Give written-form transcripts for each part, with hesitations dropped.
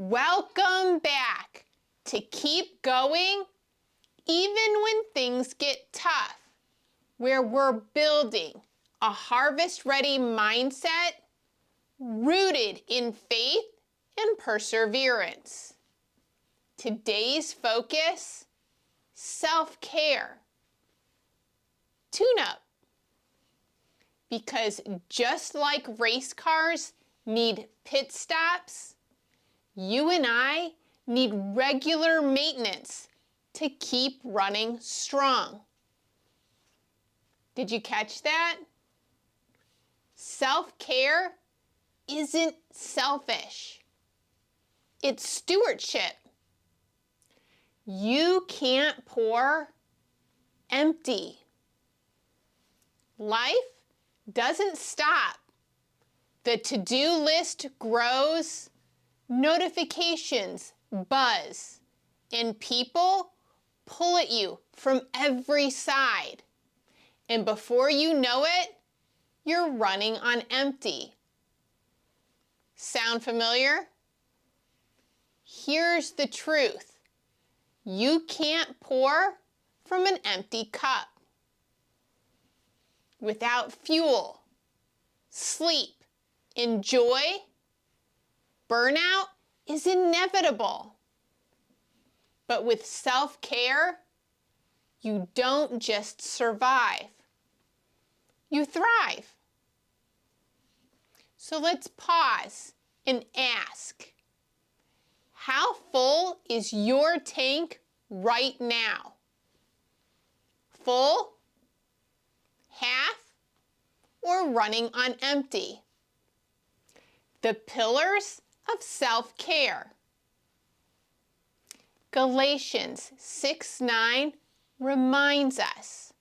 Welcome back to Keep Going Even When Things Get Tough, where we're building a harvest-ready mindset rooted in faith and perseverance. Today's focus, self-care. Tune-up. Because just like race cars need pit stops, you and I need regular maintenance to keep running strong. Did you catch that? Self-care isn't selfish. It's stewardship. You can't pour empty. Life doesn't stop. The to-do list grows, notifications buzz, and people pull at you from every side. And before you know it, you're running on empty. Sound familiar? Here's the truth. You can't pour from an empty cup. Without fuel, sleep, and joy, burnout is inevitable. But with self-care, you don't just survive. You thrive. So let's pause and ask, how full is your tank right now? Full? Half? Or running on empty? The pillars of self-care. Galatians 6:9 reminds us,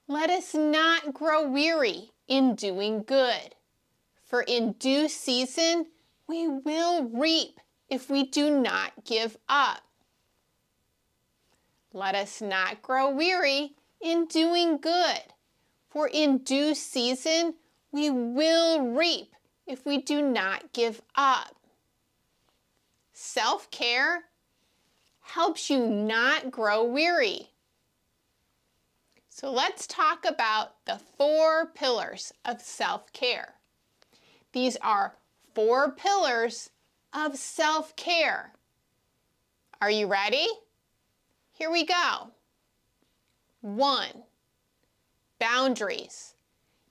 let us not grow weary in doing good, for in due season we will reap if we do not give up. Let us not grow weary in doing good, for in due season we will reap if we do not give up. Self-care helps you not grow weary. So let's talk about the 4 pillars of self-care. These are 4 pillars of self-care. Are you ready? Here we go. 1. Boundaries,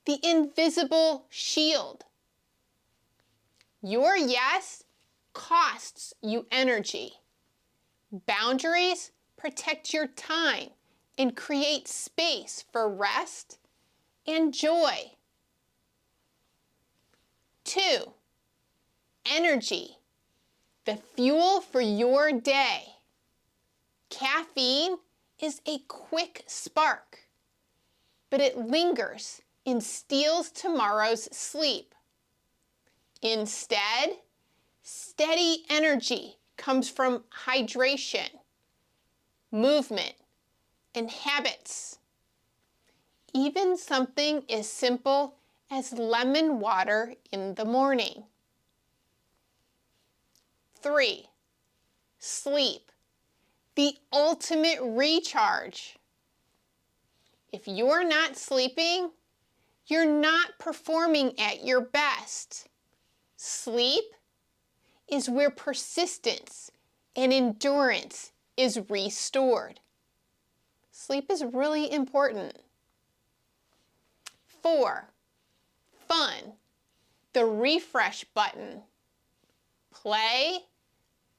the invisible shield. Your yes costs you energy. Boundaries protect your time and create space for rest and joy. 2. Energy, the fuel for your day. Caffeine is a quick spark, but it lingers and steals tomorrow's sleep. Instead, steady energy comes from hydration, movement, and habits. Even something as simple as lemon water in the morning. 3. Sleep, the ultimate recharge. If you're not sleeping, you're not performing at your best. Sleep is where persistence and endurance is restored. Sleep is really important. 4. Fun, the refresh button. Play,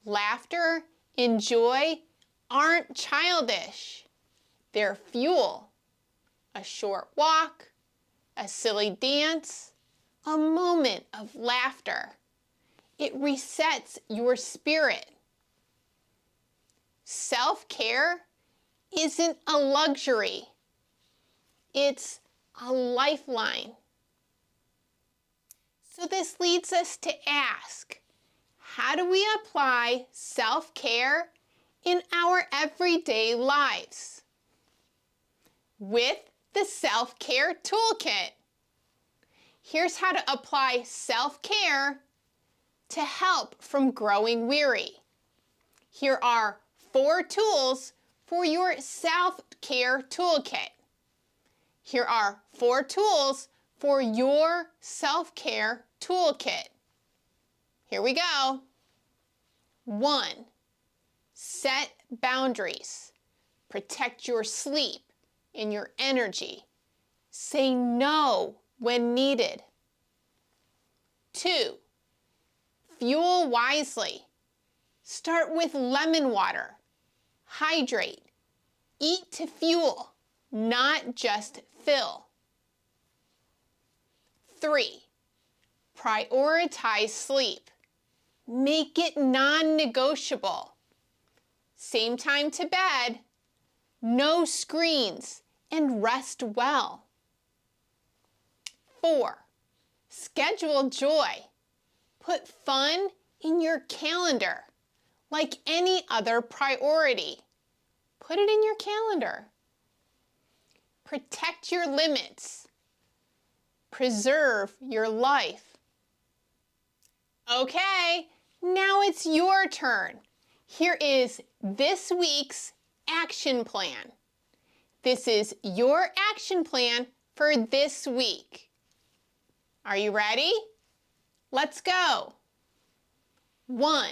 laughter, and joy aren't childish. They're fuel. A short walk, a silly dance, a moment of laughter. It resets your spirit. Self-care isn't a luxury. It's a lifeline. So this leads us to ask, how do we apply self-care in our everyday lives? With the self-care toolkit. Here's how to apply self-care to help from growing weary. Here are 4 tools for your self-care toolkit. Here are 4 tools for your self-care toolkit. Here we go. 1. Set boundaries. Protect your sleep and your energy. Say no when needed. 2. Fuel wisely. Start with lemon water. Hydrate. Eat to fuel, not just fill. 3. Prioritize sleep. Make it non-negotiable. Same time to bed, no screens, and rest well. 4. Schedule joy. Put fun in your calendar, like any other priority. Put it in your calendar. Protect your limits. Preserve your life. Okay, now it's your turn. Here is this week's action plan. This is your action plan for this week. Are you ready? Let's go. 1.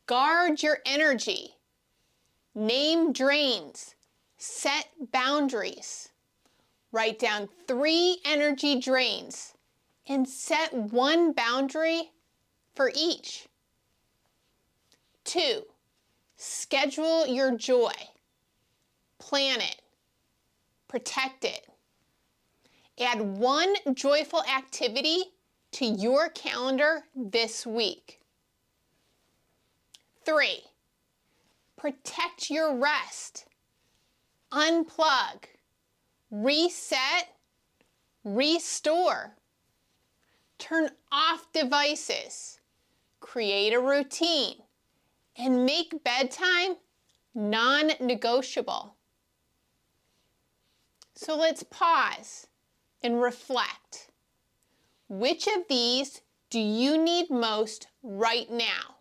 Guard your energy. Name drains. Set boundaries. Write down 3 energy drains and set 1 boundary for each. 2. Schedule your joy. Plan it. Protect it. Add 1 joyful activity to your calendar this week. 3. Protect your rest. Unplug. Reset. Restore. Turn off devices. Create a routine. And make bedtime non-negotiable. So let's pause and reflect. Which of these do you need most right now?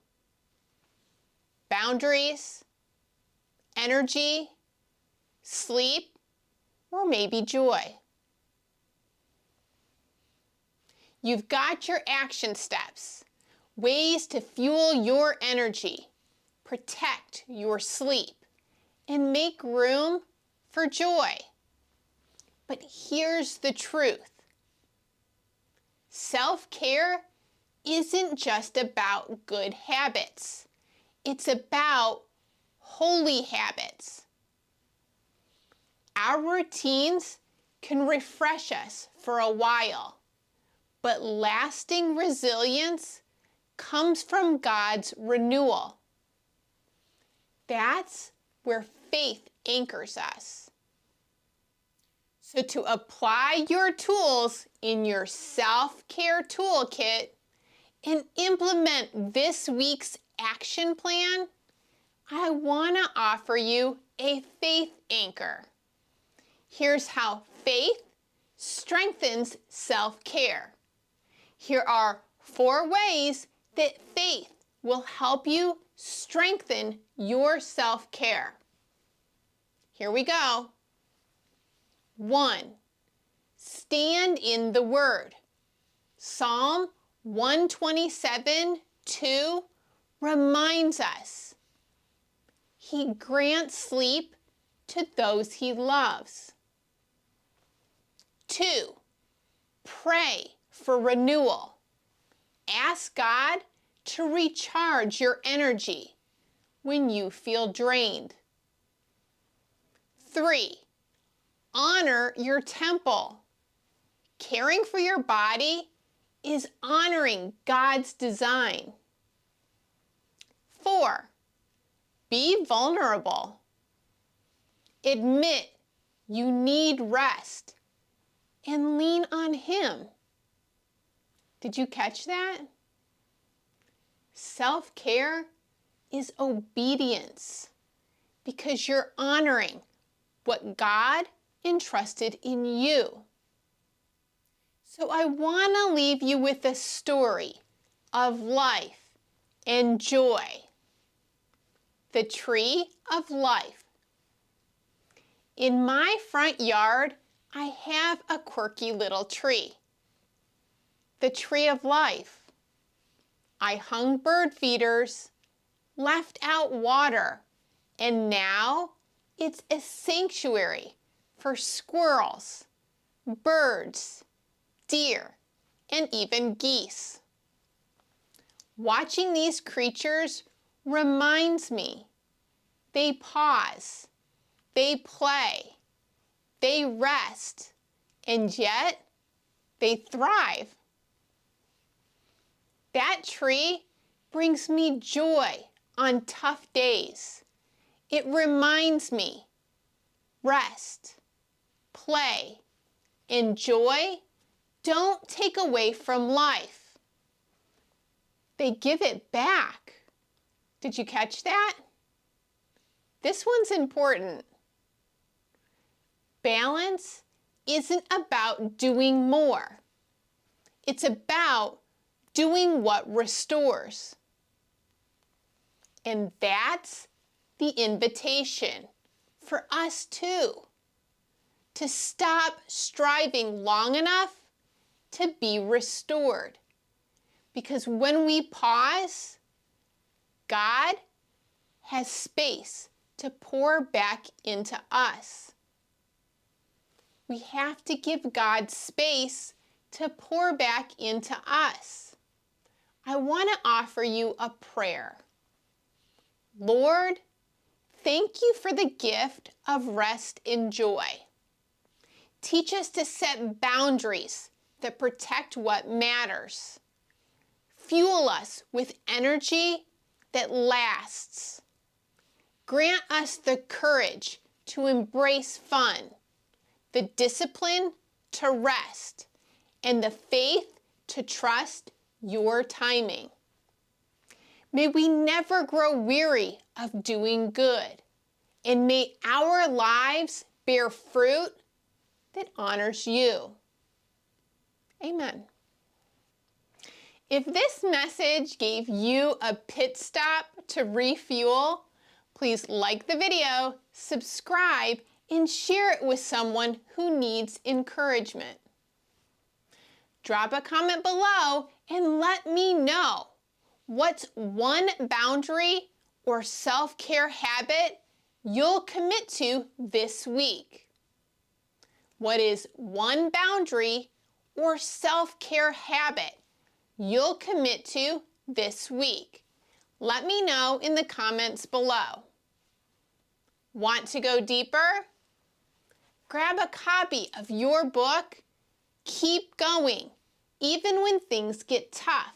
Boundaries, energy, sleep, or maybe joy? You've got your action steps, ways to fuel your energy, protect your sleep, and make room for joy. But here's the truth. Self-care isn't just about good habits. It's about holy habits. Our routines can refresh us for a while, but lasting resilience comes from God's renewal. That's where faith anchors us. So to apply your tools in your self-care toolkit and implement this week's action plan, I want to offer you a faith anchor. Here's how faith strengthens self-care. Here are 4 ways that faith will help you strengthen your self-care. Here we go. 1. Stand in the Word. Psalm 127:2 reminds us, He grants sleep to those He loves. 2. Pray for renewal. Ask God to recharge your energy when you feel drained. 3. Honor your temple. Caring for your body is honoring God's design. 4. Be vulnerable. Admit you need rest and lean on Him. Did you catch that? Self-care is obedience because you're honoring what God entrusted in you. So I want to leave you with a story of life and joy. The tree of life. In my front yard, I have a quirky little tree. The tree of life. I hung bird feeders, left out water, and now it's a sanctuary for squirrels, birds, deer, and even geese. Watching these creatures reminds me they pause, they play, they rest, and yet they thrive. That tree brings me joy on tough days. It reminds me rest, play, and joy don't take away from life. They give it back. Did you catch that? This one's important. Balance isn't about doing more. It's about doing what restores. And that's the invitation for us too, to stop striving long enough to be restored. Because when we pause, God has space to pour back into us. We have to give God space to pour back into us. I want to offer you a prayer. Lord, thank you for the gift of rest and joy. Teach us to set boundaries that protect what matters. Fuel us with energy that lasts. Grant us the courage to embrace fun, the discipline to rest, and the faith to trust your timing. May we never grow weary of doing good, and may our lives bear fruit that honors you. Amen. If this message gave you a pit stop to refuel, please like the video, subscribe, and share it with someone who needs encouragement. Drop a comment below and let me know what's one boundary or self-care habit you'll commit to this week. What is one boundary or self-care habit you'll commit to this week? Let me know in the comments below. Want to go deeper? Grab a copy of your book, Keep Going, even when things get tough.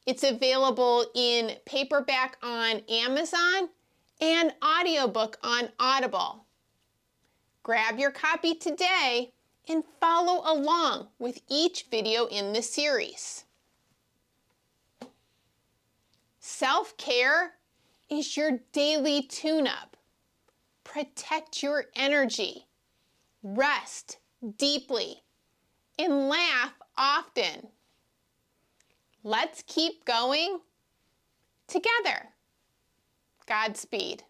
It's available in paperback on Amazon and audiobook on Audible. Grab your copy today and follow along with each video in the series. Self-care is your daily tune-up. Protect your energy, rest deeply, and laugh often. Let's keep going together. Godspeed.